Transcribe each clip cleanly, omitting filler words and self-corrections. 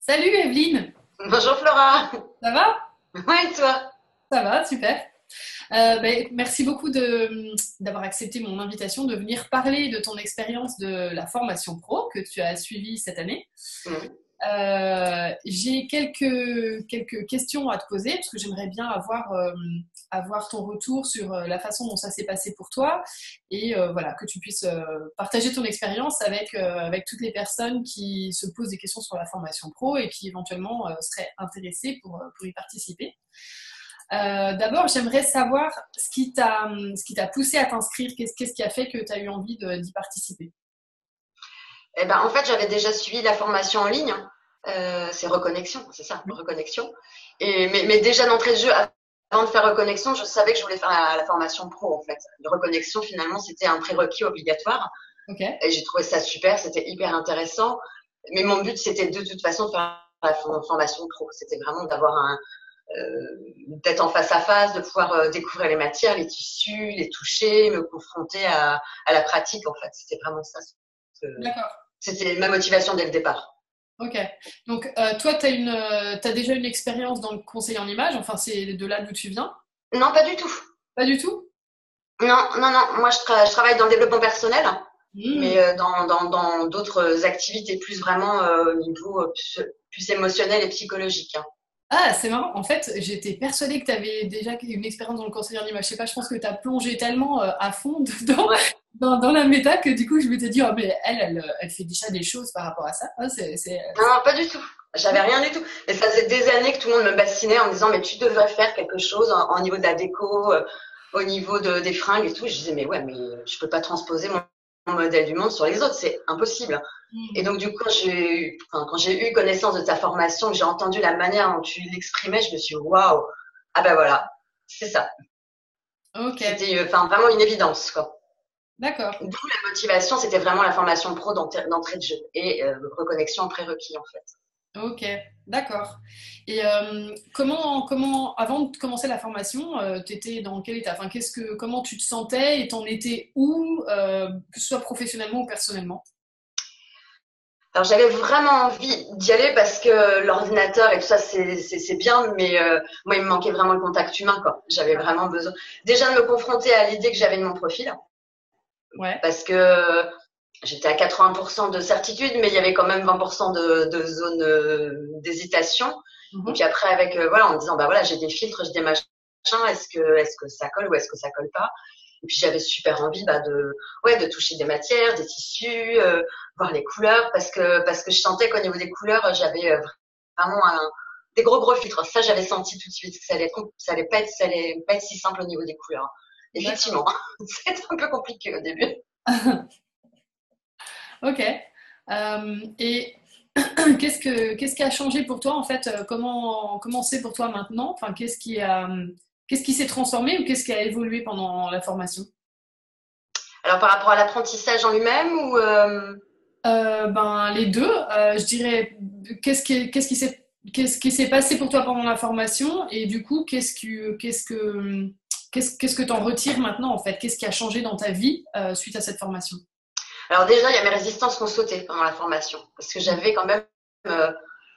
Salut Evelyne, Bonjour Flora. ça va? Ouais, et toi? Ça va, super. Merci beaucoup d'avoir accepté mon invitation de venir parler de ton expérience de la formation pro que tu as suivie cette année. Mhm. J'ai quelques questions à te poser parce que j'aimerais bien avoir ton retour sur la façon dont ça s'est passé pour toi et voilà, que tu puisses partager ton expérience avec toutes les personnes qui se posent des questions sur la formation pro et qui éventuellement seraient intéressées pour y participer. D'abord, j'aimerais savoir ce qui t'a poussé à t'inscrire, qu'est-ce qui a fait que tu as eu envie d'y participer. Eh ben, en fait, j'avais déjà suivi la formation en ligne. C'est Reconnexion, c'est ça, Oui. Reconnexion. Mais déjà d'entrée de jeu, avant de faire Reconnexion, je savais que je voulais faire la formation pro, en fait. Le Reconnexion, finalement, c'était un prérequis obligatoire. Ok, Et j'ai trouvé ça super, c'était hyper intéressant. Mais mon but, c'était de toute façon de faire la formation pro. C'était vraiment d'avoir d'être en face à face, de pouvoir découvrir les matières, les tissus, les toucher, me confronter à la pratique, en fait. C'était vraiment ça. d'accord. C'était ma motivation dès le départ. Ok. Donc, toi, t'as déjà une expérience dans le conseil en images, enfin, c'est de là d'où tu viens? Non, pas du tout. Pas du tout? Non, non, non. Moi, je travaille dans le développement personnel, Hmm. mais dans d'autres activités, plus vraiment au niveau plus émotionnel et psychologique, hein. Ah, c'est marrant. En fait, j'étais persuadée que tu avais déjà une expérience dans le conseil en image. Je sais pas, je pense que tu as plongé tellement à fond dedans, Ouais. dans la méta que du coup, je m'étais dit, oh, mais elle fait déjà des choses par rapport à ça. Ah, Non, non, pas du tout. J'avais rien du tout. Et ça faisait des années que tout le monde me bassinait en me disant, mais tu devrais faire quelque chose au niveau de la déco, au niveau des fringues et tout. Je disais, mais ouais, mais je peux pas transposer mon modèle du monde sur les autres, c'est impossible. Et Hmm. donc, du coup, quand j'ai eu connaissance de ta formation, que j'ai entendu la manière dont tu l'exprimais, je me suis dit, waouh, ah ben voilà, c'est ça. Ok, C'était vraiment une évidence, quoi. d'accord. D'où la motivation, c'était vraiment la formation pro d'entrée de jeu et reconnexion en prérequis, en fait. Ok, d'accord. Et avant de commencer la formation, t'étais dans quel état? Enfin, comment tu te sentais et t'en étais où, que ce soit professionnellement ou personnellement? Alors j'avais vraiment envie d'y aller parce que l'ordinateur et tout ça c'est bien, mais moi il me manquait vraiment le contact humain, quoi. J'avais vraiment besoin déjà de me confronter à l'idée que j'avais de mon profil Ouais. parce que j'étais à 80% de certitude, mais il y avait quand même 20% de zone d'hésitation. Et puis Mhm. après avec voilà en me disant bah voilà j'ai des filtres, j'ai des machins, est-ce que ça colle ou est-ce que ça colle pas. Et puis j'avais super envie de toucher des matières, des tissus, voir les couleurs parce que je sentais qu'au niveau des couleurs j'avais vraiment des gros filtres. Ça j'avais senti tout de suite que ça allait pas être si simple au niveau des couleurs. D'accord. Effectivement, c'était un peu compliqué au début. Ok. Et qu'est-ce qui a changé pour toi en fait? Comment c'est pour toi maintenant? Enfin, qu'est-ce qui s'est transformé ou qu'est-ce qui a évolué pendant la formation? Alors par rapport à l'apprentissage en lui-même ou Ben les deux. Je dirais qu'est-ce qui s'est passé pour toi pendant la formation et du coup qu'est-ce que t'en retires maintenant en fait? Qu'est-ce qui a changé dans ta vie suite à cette formation? alors déjà il y a mes résistances qui ont sauté pendant la formation parce que j'avais quand même euh,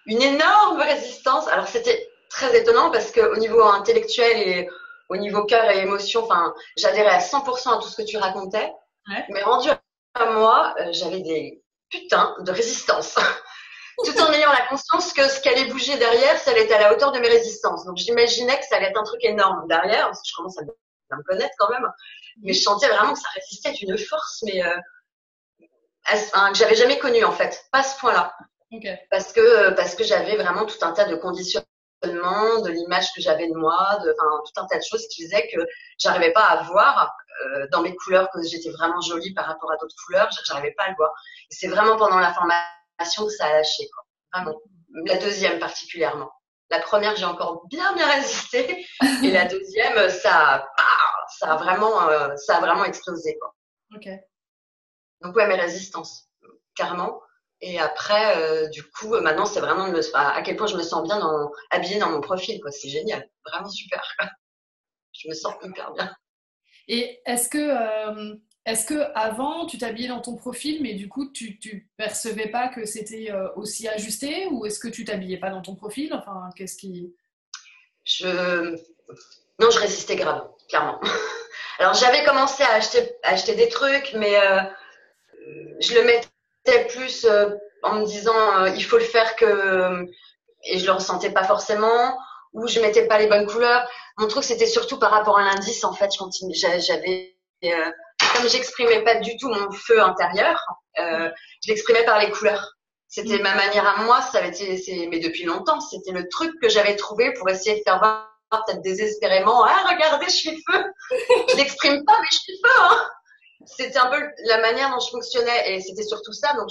une énorme résistance. Alors c'était très étonnant parce qu'au niveau intellectuel et au niveau cœur et émotion, enfin, j'adhérais à 100% à tout ce que tu racontais, Ouais. mais rendu à moi, j'avais des putains de résistance, tout en ayant la conscience que ce qui allait bouger derrière, ça allait être à la hauteur de mes résistances. Donc j'imaginais que ça allait être un truc énorme derrière, parce que je commence à me connaître quand même, mais je Mhm. sentais vraiment que ça résistait d'une force, mais que j'avais jamais connue en fait, pas à ce point-là. Ok. Parce que j'avais vraiment tout un tas de conditionnements, de l'image que j'avais de moi, enfin, tout un tas de choses qui faisaient que j'arrivais pas à voir dans mes couleurs que j'étais vraiment jolie par rapport à d'autres couleurs, j'arrivais pas à le voir. Et c'est vraiment pendant la formation que ça a lâché, quoi. Vraiment. La deuxième particulièrement. La première, j'ai encore bien résisté, et la deuxième, ça a vraiment explosé, quoi. Ok. Donc ouais, mes résistances, carrément. Et après, du coup, maintenant, c'est vraiment à quel point je me sens bien habillée dans mon profil, quoi. C'est génial, vraiment super. Je me sens hyper bien. Et est-ce que avant tu t'habillais dans ton profil, mais du coup tu percevais pas que c'était aussi ajusté, ou est-ce que tu t'habillais pas dans ton profil? Enfin, qu'est-ce qui... Je... Non, je résistais grave, clairement. Alors, j'avais commencé à acheter des trucs, mais je le mettais plus en me disant il faut le faire que et je le ressentais pas forcément, ou je mettais pas les bonnes couleurs. Mon truc c'était surtout par rapport à l'indice en fait. J'avais comme j'exprimais pas du tout mon feu intérieur, je l'exprimais par les couleurs. C'était ma manière à moi, ça avait été, mais depuis longtemps, c'était le truc que j'avais trouvé pour essayer de faire voir peut-être désespérément, ah regardez, je suis feu. Je l'exprime pas, mais je suis feu, hein. C'était un peu la manière dont je fonctionnais et c'était surtout ça. Donc,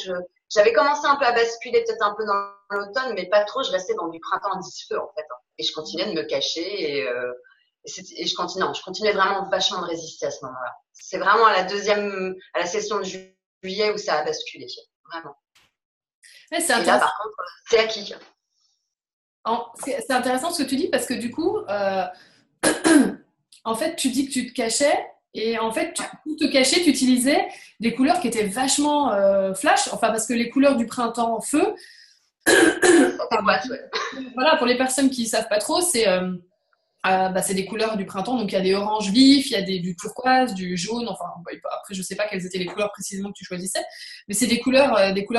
j'avais commencé un peu à basculer peut-être un peu dans l'automne, mais pas trop. Je restais dans du printemps à 10 feux, en fait. Et je continuais de me cacher et je continuais vraiment vachement de résister à ce moment-là. C'est vraiment à la session de juillet où ça a basculé. Vraiment. Ouais, et là, par contre, c'est acquis. C'est intéressant ce que tu dis parce que du coup, en fait, tu dis que tu te cachais et en fait, pour te cacher, tu utilisais des couleurs qui étaient vachement flash. Enfin, parce que les couleurs du printemps feu, voilà, pour les personnes qui ne savent pas trop, c'est des couleurs du printemps. Donc, il y a des oranges vifs, il y a du turquoise, du jaune. Enfin, après, je ne sais pas quelles étaient les couleurs précisément que tu choisissais, mais c'est des couleurs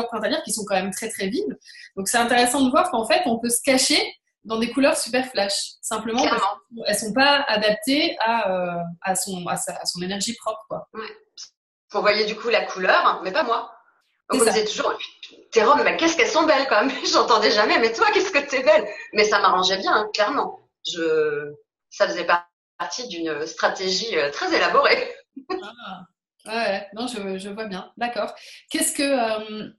printanières qui sont quand même très, très vives. Donc, c'est intéressant de voir qu'en fait, on peut se cacher dans des couleurs super flash, simplement parce qu'elles ne sont pas adaptées à son énergie propre, quoi. Ouais. On voyait du coup la couleur, mais pas moi. Donc on disait toujours, tes robes, mais qu'est-ce qu'elles sont belles quand même. J'entendais jamais, mais toi, qu'est-ce que t'es belle. Mais ça m'arrangeait bien, hein, clairement. Ça faisait partie d'une stratégie très élaborée. Ah, ouais, non, je vois bien. D'accord. Qu'est-ce que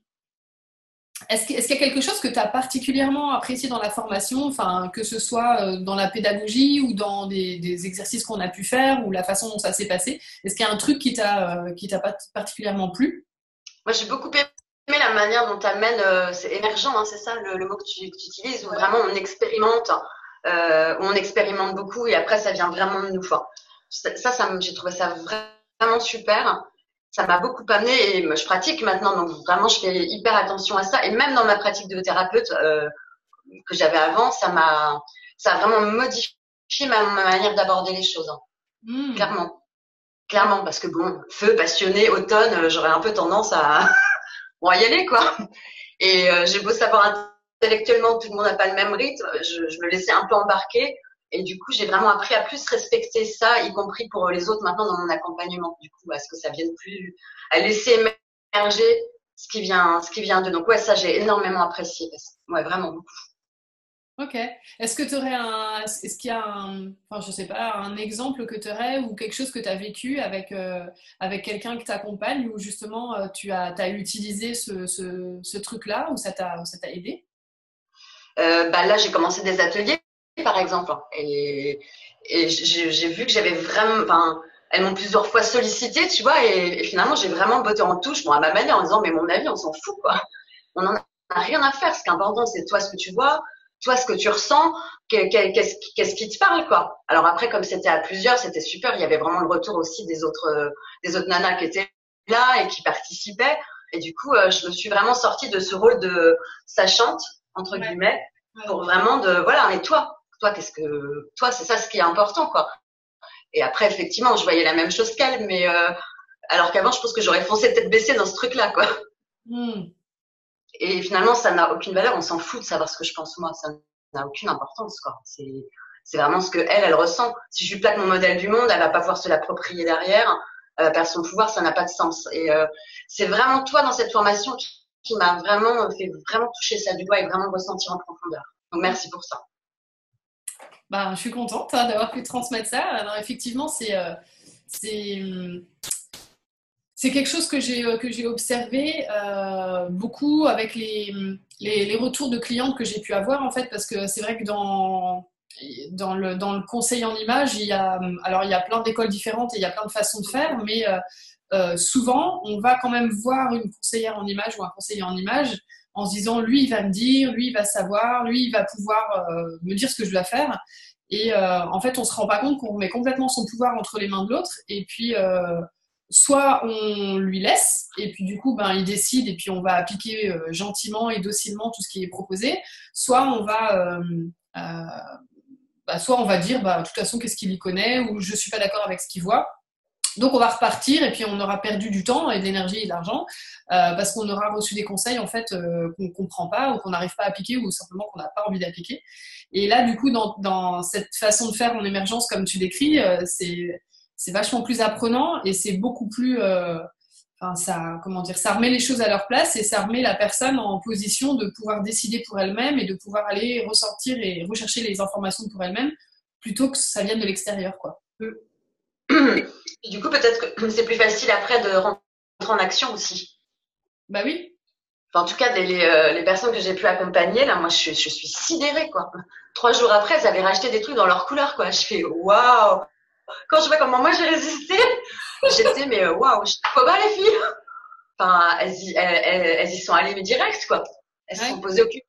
est-ce qu'il y a quelque chose que tu as particulièrement apprécié dans la formation, enfin, que ce soit dans la pédagogie ou dans des exercices qu'on a pu faire ou la façon dont ça s'est passé? Est-ce qu'il y a un truc qui t'a particulièrement plu? Moi, j'ai beaucoup aimé la manière dont tu amènes, c'est émergent, hein, c'est ça le mot que tu utilises, où vraiment on expérimente beaucoup et après ça vient vraiment de nous. Enfin, j'ai trouvé ça vraiment super. Ça m'a beaucoup amené et je pratique maintenant, donc vraiment je fais hyper attention à ça. Et même dans ma pratique de thérapeute que j'avais avant, ça a vraiment modifié ma manière d'aborder les choses, hein. Clairement. Clairement, parce que bon, feu, passionné, automne, j'aurais un peu tendance à bon, à y aller, quoi. Et j'ai beau savoir intellectuellement que tout le monde n'a pas le même rythme, je me laissais un peu embarquer. Et du coup, j'ai vraiment appris à plus respecter ça, y compris pour les autres maintenant dans mon accompagnement. Du coup, à ce que ça vienne plus, à laisser émerger ce qui vient de. Donc ouais, ça j'ai énormément apprécié. Ouais, vraiment beaucoup. Ok. Est-ce qu'il y a enfin, je sais pas, un exemple que tu aurais ou quelque chose que tu as vécu avec quelqu'un que t'accompagne où justement t'as utilisé ce truc-là ou ça t'a aidé? Là, j'ai commencé des ateliers, par exemple, hein, et j'ai vu que j'avais vraiment, enfin, elles m'ont plusieurs fois sollicité, tu vois, et finalement, j'ai vraiment botté en touche, bon, à ma manière, en disant, mais mon avis, on s'en fout, quoi. On n'en a rien à faire. Ce qui est important, c'est toi ce que tu vois, toi ce que tu ressens, qu'est-ce qui te parle, quoi. Alors après, comme c'était à plusieurs, c'était super. Il y avait vraiment le retour aussi des autres nanas qui étaient là et qui participaient. Et du coup, je me suis vraiment sortie de ce rôle de sachante, entre guillemets, pour vraiment voilà, mais toi, toi, c'est ça ce qui est important, quoi. Et après, effectivement, je voyais la même chose qu'elle, mais alors qu'avant, je pense que j'aurais foncé tête baissée dans ce truc-là, quoi. Et finalement, ça n'a aucune valeur. On s'en fout de savoir ce que je pense moi. Ça n'a aucune importance, quoi. C'est vraiment ce que elle ressent. Si je lui plaque mon modèle du monde, elle va pas pouvoir se l'approprier derrière. Elle va perdre son pouvoir, ça n'a pas de sens. Et c'est vraiment toi dans cette formation qui m'a vraiment fait vraiment toucher ça du doigt et vraiment ressentir en profondeur. Donc merci pour ça. Ben, je suis contente d'avoir pu transmettre ça. Alors effectivement, c'est quelque chose que j'ai observé beaucoup avec les retours de clientes que j'ai pu avoir en fait, parce que c'est vrai que dans le conseil en image, il y a plein d'écoles différentes et il y a plein de façons de faire, mais souvent on va quand même voir une conseillère en image ou un conseiller en image en se disant lui il va me dire, lui il va savoir, lui il va pouvoir me dire ce que je dois faire. Et en fait on se rend pas compte qu'on met complètement son pouvoir entre les mains de l'autre, et puis soit on lui laisse, et puis du coup, ben, il décide, et puis on va appliquer gentiment et docilement tout ce qui est proposé, soit on va, soit on va dire, bah, de toute façon, qu'est-ce qu'il y connaît, ou je suis pas d'accord avec ce qu'il voit. Donc on va repartir et puis on aura perdu du temps et de l'énergie et de l'argent parce qu'on aura reçu des conseils en fait qu'on ne comprend pas ou qu'on n'arrive pas à appliquer ou simplement qu'on n'a pas envie d'appliquer. Et là du coup dans cette façon de faire en émergence comme tu décris, c'est vachement plus apprenant et c'est beaucoup plus ça comment dire, ça remet les choses à leur place et ça remet la personne en position de pouvoir décider pour elle-même et de pouvoir aller ressortir et rechercher les informations pour elle-même plutôt que ça vienne de l'extérieur quoi. Du coup, peut-être que c'est plus facile après de rentrer en action aussi. Bah oui. Enfin, en tout cas, les personnes que j'ai pu accompagner, là, moi, je suis sidérée, quoi. 3 jours après, elles avaient racheté des trucs dans leur couleur, quoi. Je fais waouh! Quand je vois comment moi j'ai résisté, j'étais mais waouh, faut pas les filles. Enfin, elles y sont allées mais direct, quoi. Elles se sont posées aucune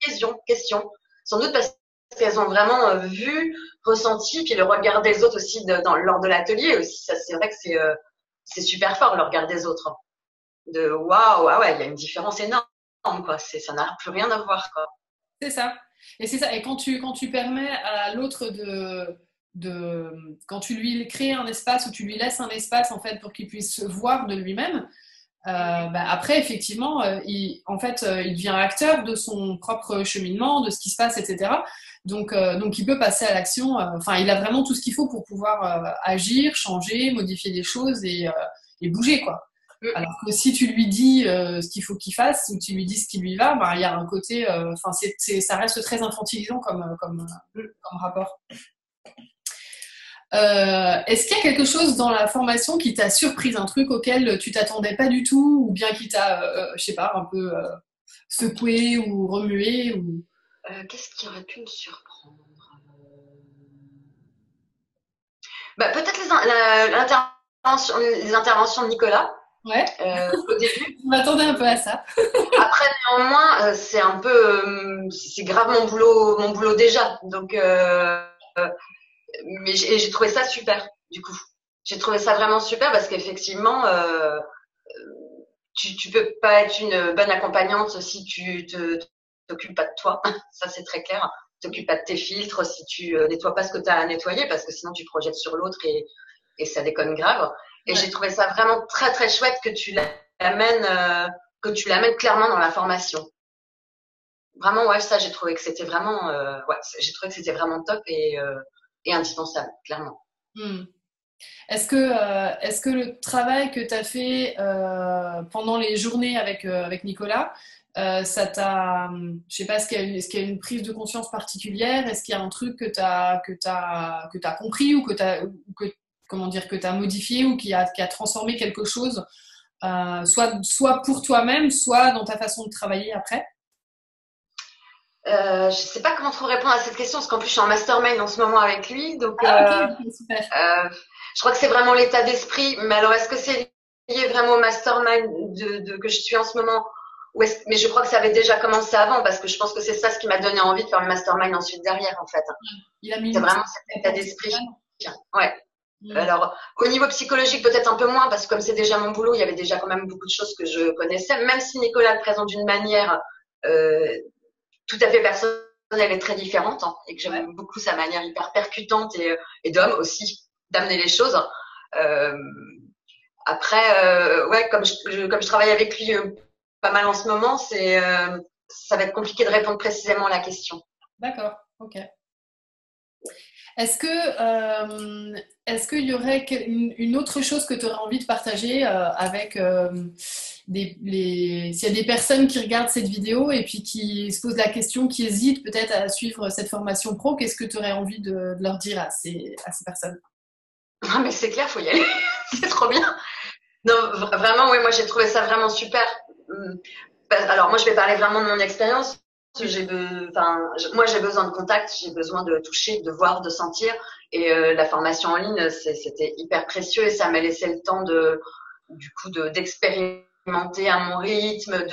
question. Sans doute parce qu'elles ont vraiment vu, ressenti, puis le regard des autres aussi lors de l'atelier aussi. Ça, c'est vrai que c'est super fort le regard des autres. De waouh, ah ouais, il y a une différence énorme, quoi. Ça n'a plus rien à voir, quoi. C'est ça. Et c'est ça. Et quand tu permets à l'autre quand tu lui crées un espace ou tu lui laisses un espace en fait pour qu'il puisse se voir de lui-même. Après, effectivement, il devient acteur de son propre cheminement, de ce qui se passe, etc. Donc il peut passer à l'action. Il a vraiment tout ce qu'il faut pour pouvoir agir, changer, modifier des choses et bouger, quoi. Alors que si tu lui dis ce qu'il faut qu'il fasse ou tu lui dis ce qui lui va, il y a un côté, ça reste très infantilisant comme rapport. Est-ce qu'il y a quelque chose dans la formation qui t'a surprise, un truc auquel tu t'attendais pas du tout, ou bien qui t'a, je sais pas, un peu secoué ou remué ou... Qu'est-ce qui aurait pu me surprendre? Peut-être les interventions de Nicolas. Ouais. Au début. Je m'attendais un peu à ça. Après, néanmoins, c'est un peu, c'est grave mon boulot déjà. Donc, mais j'ai trouvé ça super, du coup. J'ai trouvé ça vraiment super parce qu'effectivement, tu peux pas être une bonne accompagnante si tu t'occupes pas de toi. Ça, c'est très clair. T'occupes pas de tes filtres, si tu nettoies pas ce que tu as à nettoyer, parce que sinon tu projettes sur l'autre et ça déconne grave. Et j'ai trouvé ça vraiment très très chouette que tu l'amènes clairement dans la formation. Vraiment, ouais, ça j'ai trouvé que c'était vraiment, j'ai trouvé que c'était vraiment top et indispensable, clairement. Est-ce que le travail que tu as fait pendant les journées avec Nicolas, ça t'a, je sais pas, est-ce qu'il y a une prise de conscience particulière? Est-ce qu'il y a un truc que t'as compris ou que t'as modifié ou qui a transformé quelque chose, soit pour toi-même, soit dans ta façon de travailler après? Je sais pas comment trop répondre à cette question parce qu'en plus je suis en mastermind en ce moment avec lui, donc ok, super. je crois que c'est vraiment l'état d'esprit. Mais alors est-ce que c'est lié vraiment au mastermind que je suis en ce moment? Mais je crois que ça avait déjà commencé avant parce que je pense que c'est ça ce qui m'a donné envie de faire le mastermind ensuite derrière en fait. C'est vraiment cet état d'esprit. Ouais. Alors au niveau psychologique peut-être un peu moins parce que comme c'est déjà mon boulot, il y avait déjà quand même beaucoup de choses que je connaissais. Même si Nicolas le présente d'une manière tout à fait personnelle et très différente et que j'aime beaucoup sa manière hyper percutante et d'homme aussi d'amener les choses. Après, comme je travaille avec lui pas mal en ce moment, ça va être compliqué de répondre précisément à la question. D'accord, ok. Est-ce qu'il y aurait une autre chose que tu aurais envie de partager avec s'il y a des personnes qui regardent cette vidéo et puis qui se posent la question, qui hésitent peut-être à suivre cette formation pro, qu'est-ce que tu aurais envie de leur dire à ces personnes? Ah, mais c'est clair, faut y aller. C'est trop bien. Non, vraiment, oui, moi j'ai trouvé ça vraiment super. Alors moi je vais parler vraiment de mon expérience. Moi j'ai besoin de contact, j'ai besoin de toucher, de voir, de sentir. Et la formation en ligne, c'était hyper précieux et ça m'a laissé le temps d'expérimenter à mon rythme,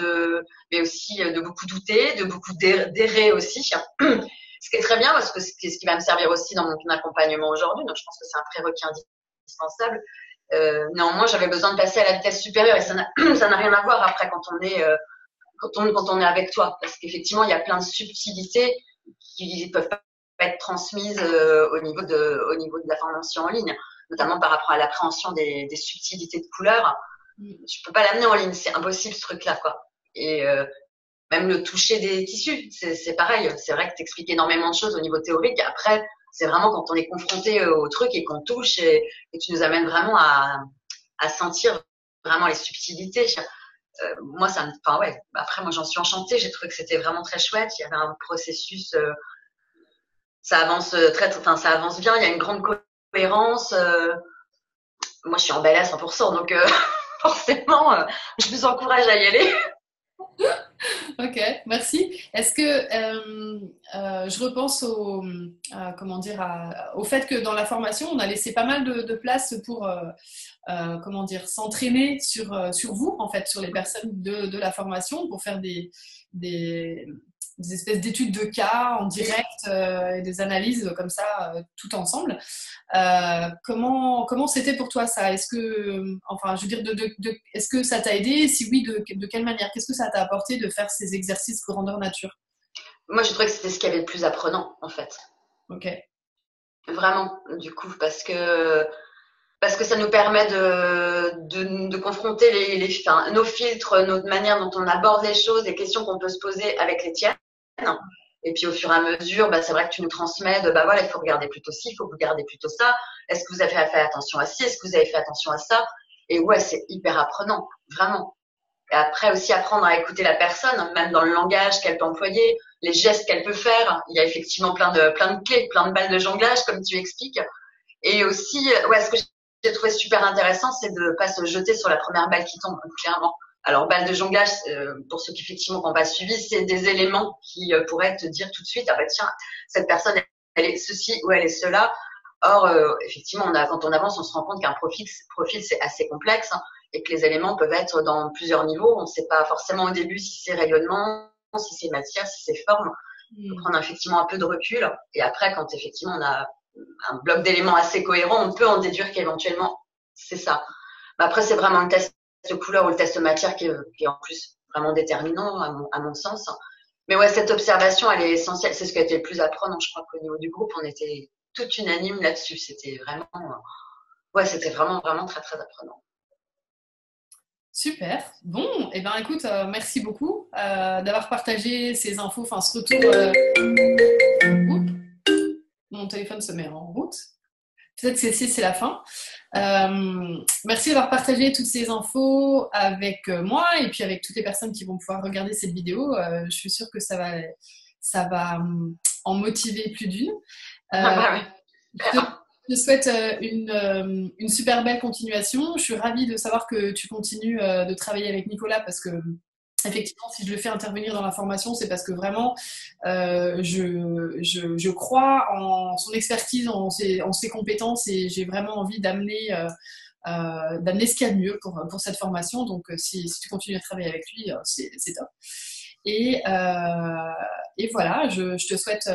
mais aussi de beaucoup douter, de beaucoup d'errer aussi. Ce qui est très bien parce que c'est ce qui va me servir aussi dans mon accompagnement aujourd'hui. Donc je pense que c'est un prérequis indispensable. Néanmoins, j'avais besoin de passer à la vitesse supérieure et ça n'a ça n'a rien à voir après quand on est avec toi, parce qu'effectivement, il y a plein de subtilités qui peuvent pas être transmises au niveau de la formation en ligne, notamment par rapport à l'appréhension des subtilités de couleurs. Je peux pas l'amener en ligne, c'est impossible ce truc-là, quoi. Et même le toucher des tissus, c'est pareil. C'est vrai que tu expliques énormément de choses au niveau théorique. Après, c'est vraiment quand on est confronté au truc et qu'on touche et tu nous amènes vraiment à sentir vraiment les subtilités. Moi, ça me, enfin ouais. Après, moi, j'en suis enchantée. J'ai trouvé que c'était vraiment très chouette. Il y avait un processus, ça avance enfin, ça avance bien. Il y a une grande cohérence. Moi, je suis emballée à 100%, donc forcément, je vous encourage à y aller. Ok, merci. Est-ce que je repense comment dire, au fait que dans la formation, on a laissé pas mal de place pour comment dire, s'entraîner sur vous, en fait, sur les personnes de la formation pour faire des, des espèces d'études de cas en direct et des analyses comme ça, tout ensemble. Comment c'était pour toi ça? Est-ce que, enfin, je veux dire, est-ce que ça t'a aidé? Si oui, de quelle manière? Qu'est-ce que ça t'a apporté de faire ces exercices grandeur nature? Moi, je trouvais que c'était ce qu'il y avait le plus apprenant, en fait. Ok. Vraiment, du coup, parce que ça nous permet de confronter enfin, nos filtres, notre manière dont on aborde les choses, les questions qu'on peut se poser avec les tiennes. Et puis au fur et à mesure, bah, c'est vrai que tu nous transmets de bah voilà, il faut regarder plutôt ci, il faut regarder plutôt ça. Est-ce que vous avez fait attention à ci, est-ce que vous avez fait attention à ça? Et ouais, c'est hyper apprenant, vraiment. Et après aussi apprendre à écouter la personne, même dans le langage qu'elle peut employer, les gestes qu'elle peut faire. Il y a effectivement plein de clés, plein de balles de jonglage, comme tu expliques. Et aussi, ouais, ce que j'ai trouvé super intéressant, c'est de pas se jeter sur la première balle qui tombe, clairement. Alors, balle de jonglage, pour ceux qui effectivement n'ont pas suivi, c'est des éléments qui pourraient te dire tout de suite, ah bah tiens, cette personne, elle est ceci ou elle est cela. Or, effectivement, quand on avance, on se rend compte qu'un profil c'est assez complexe, hein, et que les éléments peuvent être dans plusieurs niveaux. On ne sait pas forcément au début si c'est rayonnement, si c'est matière, si c'est forme. Il faut prendre effectivement un peu de recul. Et après, quand effectivement on a un bloc d'éléments assez cohérent, on peut en déduire qu'éventuellement c'est ça. Mais après, c'est vraiment le test de couleur ou le test de matière qui est en plus vraiment déterminant à mon sens. Mais ouais, cette observation, elle est essentielle. C'est ce qui a été le plus apprenant. Je crois qu'au niveau du groupe, on était tout unanime là-dessus. C'était vraiment, ouais, c'était vraiment, vraiment très, très apprenant. Super. Bon, et ben écoute, merci beaucoup d'avoir partagé ces infos, enfin ce retour. Mon téléphone se met en route. Peut-être que c'est la fin. Merci d'avoir partagé toutes ces infos avec moi et puis avec toutes les personnes qui vont pouvoir regarder cette vidéo. Je suis sûre que ça va en motiver plus d'une. Je te souhaite une super belle continuation. Je suis ravie de savoir que tu continues de travailler avec Nicolas parce que effectivement, si je le fais intervenir dans la formation, c'est parce que vraiment, je crois en son expertise, en ses compétences et j'ai vraiment envie d'amener ce qu'il y a de mieux pour cette formation. Donc, si tu continues à travailler avec lui, c'est top. Et voilà, je te souhaite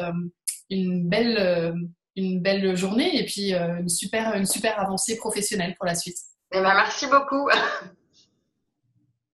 une belle journée et puis une super avancée professionnelle pour la suite. Eh ben, merci beaucoup.